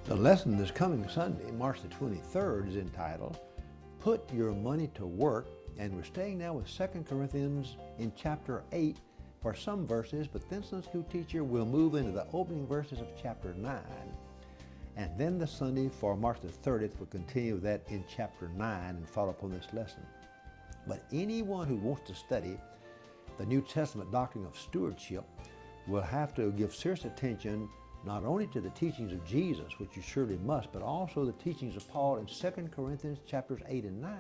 The lesson this coming Sunday, March the 23rd, is entitled, Put Your Money to Work, and we're staying now with 2 Corinthians in chapter 8 for some verses, but then Sunday school teacher will move into the opening verses of chapter 9. And then the Sunday for March the 30th will continue with that in chapter 9 and follow up on this lesson. But anyone who wants to study the New Testament doctrine of stewardship will have to give serious attention not only to the teachings of Jesus, which you surely must, but also the teachings of Paul in 2 Corinthians chapters 8 and 9.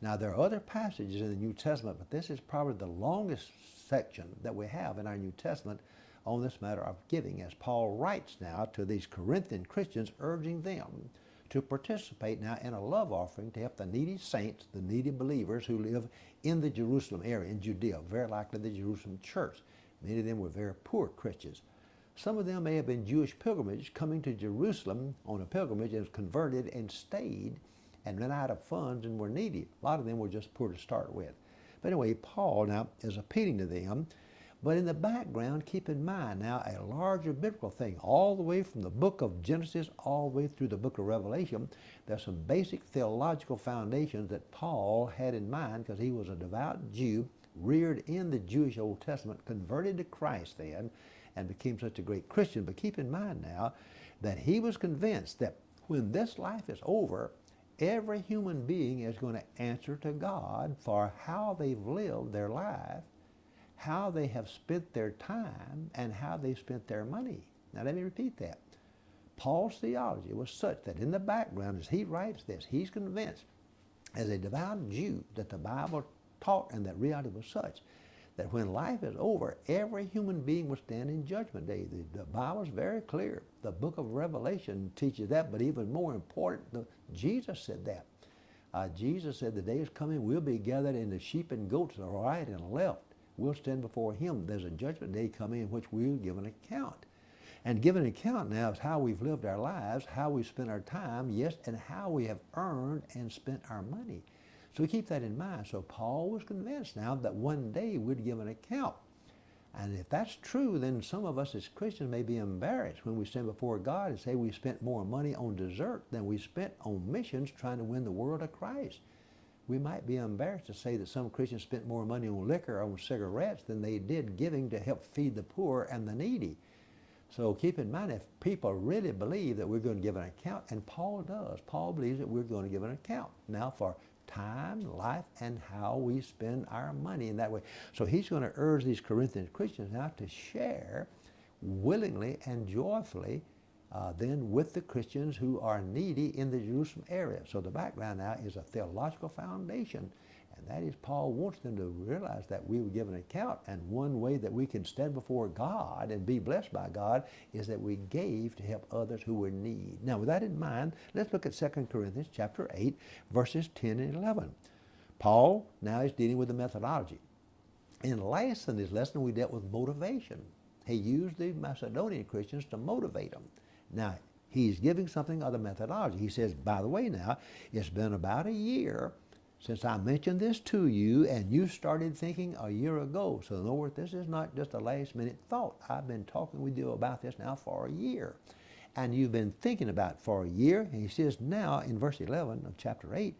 Now, there are other passages in the New Testament, but this is probably the longest section that we have in our New Testament on this matter of giving, as Paul writes now to these Corinthian Christians, urging them to participate now in a love offering to help the needy saints, the needy believers who live in the Jerusalem area, in Judea, very likely the Jerusalem church. Many of them were very poor Christians. Some of them may have been Jewish pilgrimages coming to Jerusalem on a pilgrimage and converted and stayed and ran out of funds and were needy. A lot of them were just poor to start with. But anyway, Paul now is appealing to them. But in the background, keep in mind now a larger biblical thing, all the way from the book of Genesis all the way through the book of Revelation. There's some basic theological foundations that Paul had in mind because he was a devout Jew, reared in the Jewish Old Testament, converted to Christ then, and became such a great Christian. But keep in mind now that he was convinced that when this life is over, every human being is going to answer to God for how they've lived their life, how they have spent their time, and how they spent their money. Now let me repeat that. Paul's theology was such that in the background, as he writes this, he's convinced as a devout Jew that the Bible taught and that reality was such that when life is over, every human being will stand in judgment day. The Bible is very clear. The book of Revelation teaches that, but even more important, Jesus said that. Jesus said the day is coming, we'll be gathered into sheep and goats, the right and left. We'll stand before him. There's a judgment day coming in which we'll give an account. And give an account now is how we've lived our lives, how we spent our time, yes, and how we have earned and spent our money. So keep that in mind. So Paul was convinced now that one day we'd give an account. And if that's true, then some of us as Christians may be embarrassed when we stand before God and say we spent more money on dessert than we spent on missions trying to win the world to Christ. We might be embarrassed to say that some Christians spent more money on liquor or on cigarettes than they did giving to help feed the poor and the needy. So keep in mind, if people really believe that we're going to give an account, and Paul does, Paul believes that we're going to give an account now for time, life, and how we spend our money in that way. So he's going to urge these Corinthian Christians now to share willingly and joyfully then with the Christians who are needy in the Jerusalem area. So the background now is a theological foundation, and that is Paul wants them to realize that we will give an account, and one way that we can stand before God and be blessed by God is that we gave to help others who were in need. Now with that in mind, let's look at 2 Corinthians chapter 8, verses 10 and 11. Paul now is dealing with the methodology. In last Sunday's lesson, we dealt with motivation. He used the Macedonian Christians to motivate them. Now, he's giving something of the methodology. He says, by the way now, it's been about a year since I mentioned this to you, and you started thinking a year ago. So in other words, this is not just a last minute thought. I've been talking with you about this now for a year. And you've been thinking about it for a year. And he says now in verse 11 of chapter 8,